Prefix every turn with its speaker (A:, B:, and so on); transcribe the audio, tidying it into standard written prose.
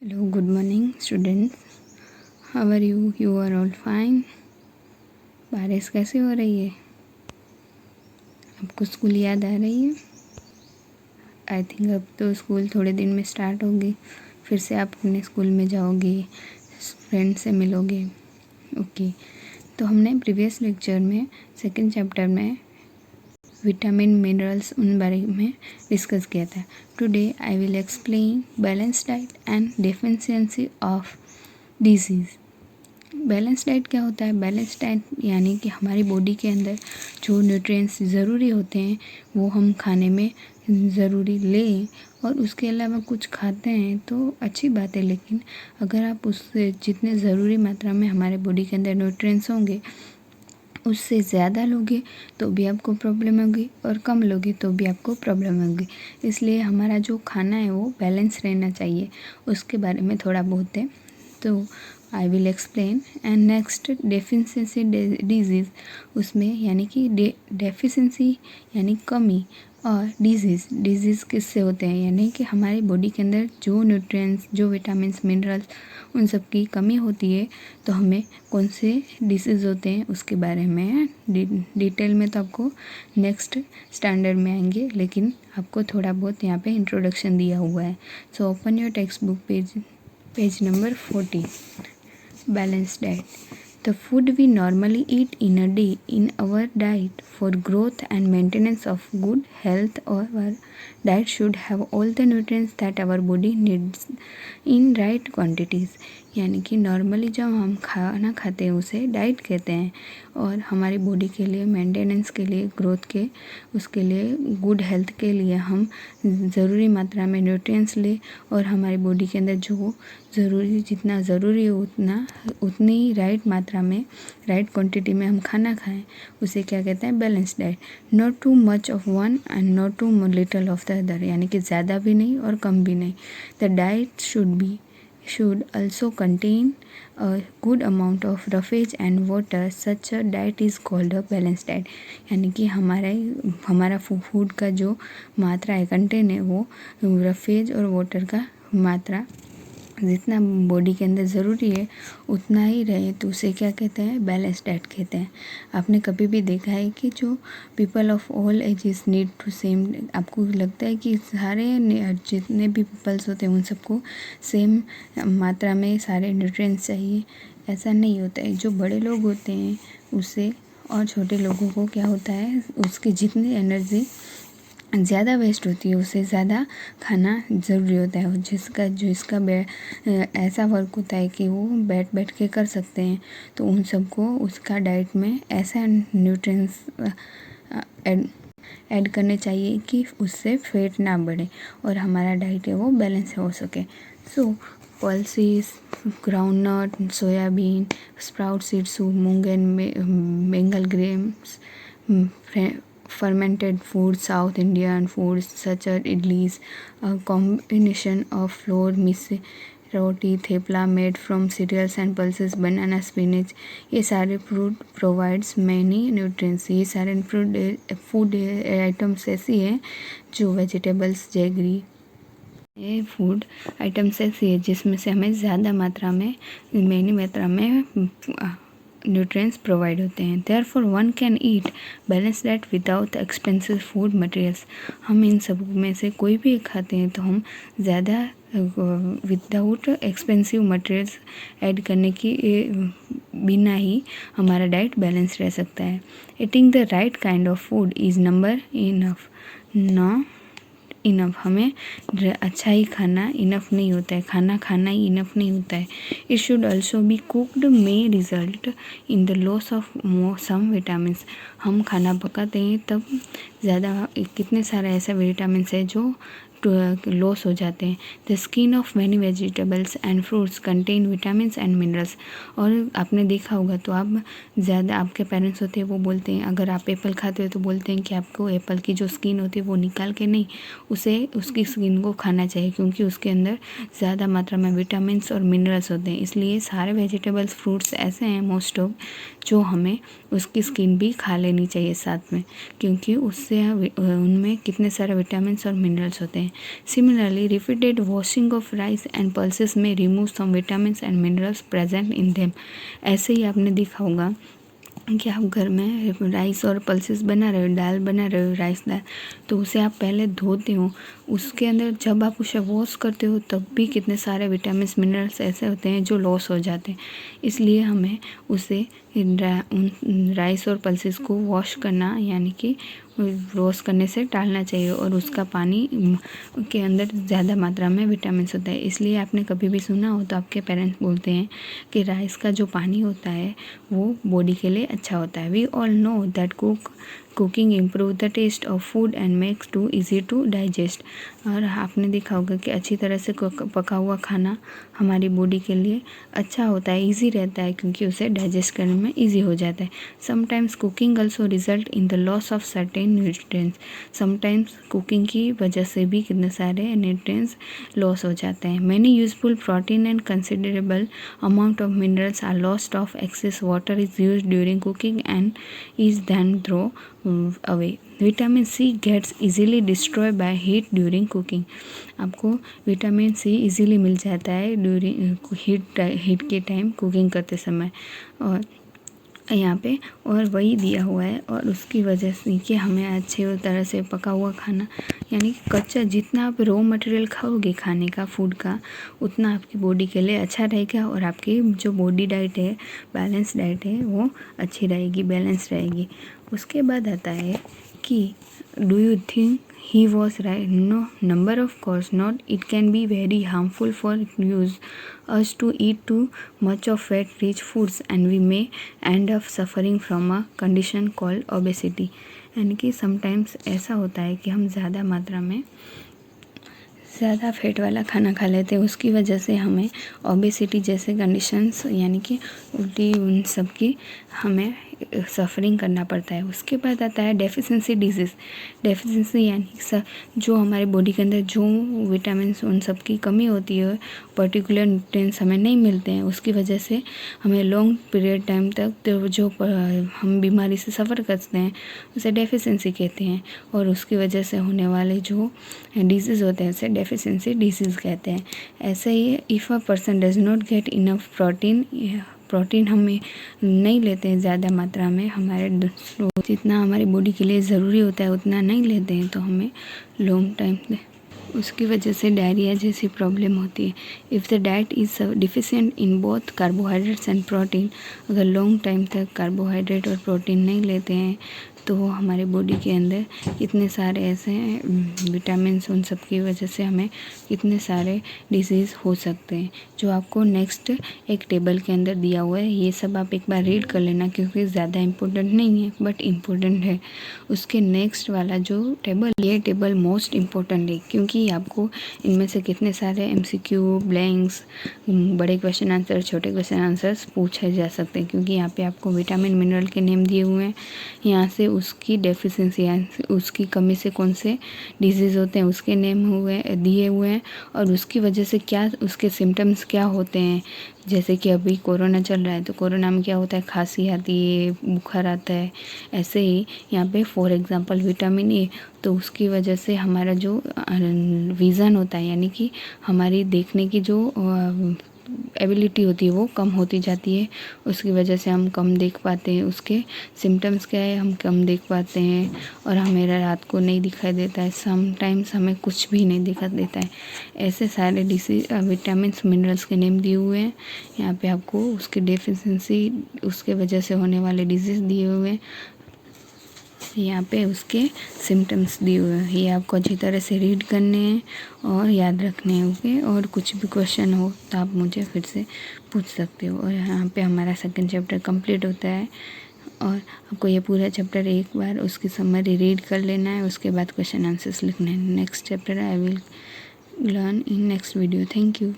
A: Hello, good morning students. How are you? You are all fine. बारिश कैसे हो रही है? आपको स्कूल याद आ रही है? आई थिंक अब तो स्कूल थोड़े दिन में स्टार्ट होगी, फिर से आप अपने स्कूल में जाओगे, फ्रेंड से मिलोगे. ओके, तो हमने प्रीवियस लेक्चर में सेकंड चैप्टर में विटामिन मिनरल्स उन बारे में डिस्कस किया था. Today I will explain balance diet and deficiency of disease. Balance diet क्या होता है? बैलेंस डाइट यानी कि हमारी बॉडी के अंदर जो न्यूट्रिएंट्स ज़रूरी होते हैं वो हम खाने में ज़रूरी लें, और उसके अलावा कुछ खाते हैं तो अच्छी बात है, लेकिन अगर आप उससे जितने ज़रूरी मात्रा में हमारे बॉडी के अंदर न्यूट्रिएंट्स होंगे उससे ज़्यादा लोगे तो भी आपको प्रॉब्लम होगी, और कम लोगे तो भी आपको प्रॉब्लम होगी. इसलिए हमारा जो खाना है वो बैलेंस रहना चाहिए. उसके बारे में थोड़ा बहुत है, तो I will explain. And next deficiency disease, उसमें यानी कि डेफिशिएंसी यानी कमी, और डिजीज़ किससे होते हैं, यानी कि हमारी बॉडी के अंदर जो न्यूट्रिएंट्स, जो विटामिन्स, मिनरल्स, उन सब की कमी होती है तो हमें कौन से डिसीज़ होते हैं उसके बारे में डिटेल में तो आपको नेक्स्ट स्टैंडर्ड में आएंगे, लेकिन आपको थोड़ा बहुत यहाँ पे इंट्रोडक्शन दिया हुआ है. So open your text book page number 40. Balanced diet. The food we normally eat in a day in our diet for growth and maintenance of good health, our diet should have all the nutrients that our body needs in right quantities. यानी कि normally जब हम खाना खाते हैं उसे diet कहते हैं, और हमारी बॉडी के लिए, मेंटेनेंस के लिए, ग्रोथ के, उसके लिए, गुड हेल्थ के लिए हम ज़रूरी मात्रा में न्यूट्रिएंट्स लें, और हमारी बॉडी के अंदर जो ज़रूरी, जितना ज़रूरी हो उतनी राइट मात्रा में, राइट क्वांटिटी में हम खाना खाएं, उसे क्या कहते हैं? Balance diet. Not too much of one and not too little of the other, यानी कि ज़्यादा भी नहीं और कम भी नहीं. The diet should also contain a good amount of roughage and water. Such a diet is called a balanced diet. यानी कि हमारा फूड का जो मात्रा है, कंटेन है, वो रफेज और वाटर का मात्रा जितना बॉडी के अंदर ज़रूरी है उतना ही रहे, तो उसे क्या कहते हैं? बैलेंस डाइट कहते हैं. आपने कभी भी देखा है कि जो people of all ages need to same, आपको लगता है कि सारे जितने भी पीपल्स होते हैं उन सबको सेम मात्रा में सारे न्यूट्रिएंट्स चाहिए? ऐसा नहीं होता है. जो बड़े लोग होते हैं उससे और छोटे लोगों को क्या होता है, उसकी जितनी एनर्जी ज़्यादा वेस्ट होती है उससे ज़्यादा खाना ज़रूरी होता है. जिसका ऐसा वर्क होता है कि वो बैठ के कर सकते हैं, तो उन सबको उसका डाइट में ऐसा न्यूट्रिएंट्स ऐड करने चाहिए कि उससे फैट ना बढ़े और हमारा डाइट है वो बैलेंस हो सके. So pulses, groundnut, soybean, sprout seeds, moong and Bengal grains, fermented foods, South Indian foods such as idlis, a combination of flour, mise, roti, thepla made from cereals and pulses, banana, spinach, ये सारे fruit provides many nutrients. ये सारे food items ऐसी हैं जो vegetables, jaggery, ये food items ऐसी है जिसमें से हमें ज़्यादा मात्रा में, मैनी मात्रा में न्यूट्रिएंट्स प्रोवाइड होते हैं. Therefore one can eat balance diet without expensive food materials. हम इन सब में से कोई भी खाते हैं तो हम ज़्यादा विदाउट एक्सपेंसिव मटेरियल्स ऐड करने की बिना ही हमारा डाइट बैलेंस रह सकता है. Eating the right kind of food is number enough. हमें अच्छा ही खाना इनफ नहीं होता है, खाना ही इनफ नहीं होता है. It should also be cooked may result in the loss of some vitamins. हम खाना पकाते हैं तब ज़्यादा कितने सारे ऐसे विटामिन्स है जो लॉस हो जाते हैं. The skin of many vegetables and fruits contain vitamins and minerals. और आपने देखा होगा तो आप ज़्यादा, आपके पेरेंट्स होते हैं वो बोलते हैं, अगर आप एप्पल खाते हो तो बोलते हैं कि आपको एप्पल की जो स्किन होती है वो निकाल के नहीं, उसकी स्किन को खाना चाहिए, क्योंकि उसके अंदर ज़्यादा मात्रा में विटामिन्स और मिनरल्स होते हैं. इसलिए सारे वेजिटेबल्स, फ्रूट्स ऐसे हैं मोस्ट ऑफ जो हमें उसकी स्किन भी खा लेनी चाहिए साथ में, क्योंकि उससे उनमें कितने सारे विटामिन्स और मिनरल्स होते हैं. Similarly repeated washing of rice and pulses में remove some vitamins and minerals present in them. ऐसे ही आपने देखा होगा कि आप घर में राइस और पल्सेस बना रहे हो, दाल बना रहे हो, राइस दाल, तो उसे आप पहले धोते हो, उसके अंदर जब आप उसे वॉश करते हो तब भी कितने सारे विटामिन्स मिनरल्स ऐसे होते हैं जो लॉस हो जाते हैं। इसलिए हमें उसे राइस और पल्सेस को वॉश करना यानी कि वॉश करने से टालना चाहिए, और उसका पानी के अंदर ज़्यादा मात्रा में विटामिन्स होता है। इसलिए आपने कभी भी सुना हो तो आपके पेरेंट्स बोलते हैं कि राइस का जो पानी होता है वो बॉडी के लिए अच्छा होता है। We all know that cooking improve the taste of food and makes too easy to digest. और आपने देखा होगा कि अच्छी तरह से पका हुआ खाना हमारी बॉडी के लिए अच्छा होता है, ईजी रहता है, क्योंकि उसे डाइजेस्ट करने में ईजी हो जाता है। Sometimes cooking also result in the loss of certain nutrients. Sometimes cooking की वजह से भी कितने सारे न्यूट्रिएंट्स लॉस हो जाते हैं। Many useful protein and considerable amount of minerals are lost of excess water is use during cooking and is then throw away. Vitamin C gets easily destroy by heat during cooking. आपको vitamin C easily मिल जाता है during heat के time cooking करते समय, और यहाँ पे और वही दिया हुआ है। और उसकी वजह से कि हमें अच्छे तरह से पका हुआ खाना यानी कि कच्चा, जितना आप रॉ मटेरियल खाओगे खाने का, फूड का, उतना आपकी बॉडी के लिए अच्छा रहेगा, और आपकी जो बॉडी डाइट है, बैलेंस डाइट है, वो अच्छी रहेगी, बैलेंस रहेगी। उसके बाद आता है कि do you think he was right? No, number of course not. It can be very harmful for us to eat too much of fat-rich foods, and we may end up suffering from a condition called obesity. यानी कि sometimes ऐसा होता है कि हम ज़्यादा मात्रा में ज़्यादा फैट वाला खाना खा लेते हैं, उसकी वजह से हमें ओबेसिटी जैसे कंडीशंस यानी कि उल्टी उन सब की हमें सफरिंग करना पड़ता है। उसके बाद आता है डेफिशिएंसी डिजीज़। डेफिशिएंसी यानी जो हमारे बॉडी के अंदर जो विटामिन उन सब की कमी होती है, पर्टिकुलर न्यूट्रिएंट्स हमें नहीं मिलते हैं, उसकी वजह से हमें लॉन्ग पीरियड टाइम तक तो जो हम बीमारी से सफ़र करते हैं उसे डेफिशिएंसी कहते हैं, और उसकी वजह से होने वाले जो डिजीज़ होते हैं उसे डेफिशिएंसी डिजीज़ कहते हैं। ऐसे ही if a person does not get enough protein हमें नहीं लेते हैं ज़्यादा मात्रा में, हमारे जितना हमारी बॉडी के लिए ज़रूरी होता है उतना नहीं लेते हैं, तो हमें लॉन्ग टाइम उसकी वजह से डायरिया जैसी प्रॉब्लम होती है। If the diet is deficient in both carbohydrates and protein, अगर लॉन्ग टाइम तक कार्बोहाइड्रेट और प्रोटीन नहीं लेते हैं तो हमारे बॉडी के अंदर कितने सारे ऐसे विटामिन उन सब की वजह से हमें कितने सारे डिजीज़ हो सकते हैं, जो आपको नेक्स्ट एक टेबल के अंदर दिया हुआ है। ये सब आप एक बार रीड कर लेना, क्योंकि ज़्यादा इम्पोर्टेंट नहीं है बट इम्पोर्टेंट है। उसके नेक्स्ट वाला जो टेबल, ये टेबल मोस्ट इम्पोर्टेंट है, क्योंकि आपको इनमें से कितने सारे MCQ, ब्लैंक्स, बड़े क्वेश्चन आंसर, छोटे क्वेश्चन आंसर्स पूछे जा सकते हैं, क्योंकि यहाँ पे आपको विटामिन मिनरल के नेम दिए हुए हैं, यहाँ से उसकी डेफिशिएंसी उसकी कमी से कौन से डिजीज़ होते हैं उसके नेम दिए हुए हैं, और उसकी वजह से क्या उसके सिम्टम्स क्या होते हैं। जैसे कि अभी कोरोना चल रहा है तो कोरोना में क्या होता है, खांसी आती है, बुखार आता है। ऐसे ही यहाँ पे फॉर एग्जांपल विटामिन ए, तो उसकी वजह से हमारा जो विज़न होता है यानी कि हमारी देखने की जो एबिलिटी होती है वो कम होती जाती है, उसकी वजह से हम कम देख पाते हैं। उसके सिम्टम्स क्या है, हम कम देख पाते हैं और हमें रात को नहीं दिखाई देता है, समटाइम्स हमें कुछ भी नहीं दिखा देता है। ऐसे सारे विटामिन्स मिनरल्स के नेम दिए हुए हैं यहाँ पे, आपको उसकी डेफिशिएंसी उसके वजह से होने वाले डिजीज़ दिए हुए हैं, यहाँ पे उसके सिम्टम्स दिए हुए हैं। ये आपको अच्छी तरह से रीड करने हैं और याद रखने हैं, ओके। और कुछ भी क्वेश्चन हो तो आप मुझे फिर से पूछ सकते हो। और यहाँ पे हमारा सेकंड चैप्टर कंप्लीट होता है, और आपको ये पूरा चैप्टर एक बार उसकी समरी रीड कर लेना है, उसके बाद क्वेश्चन आंसर्स लिखने हैं। Next chapter I will learn in next video. Thank you.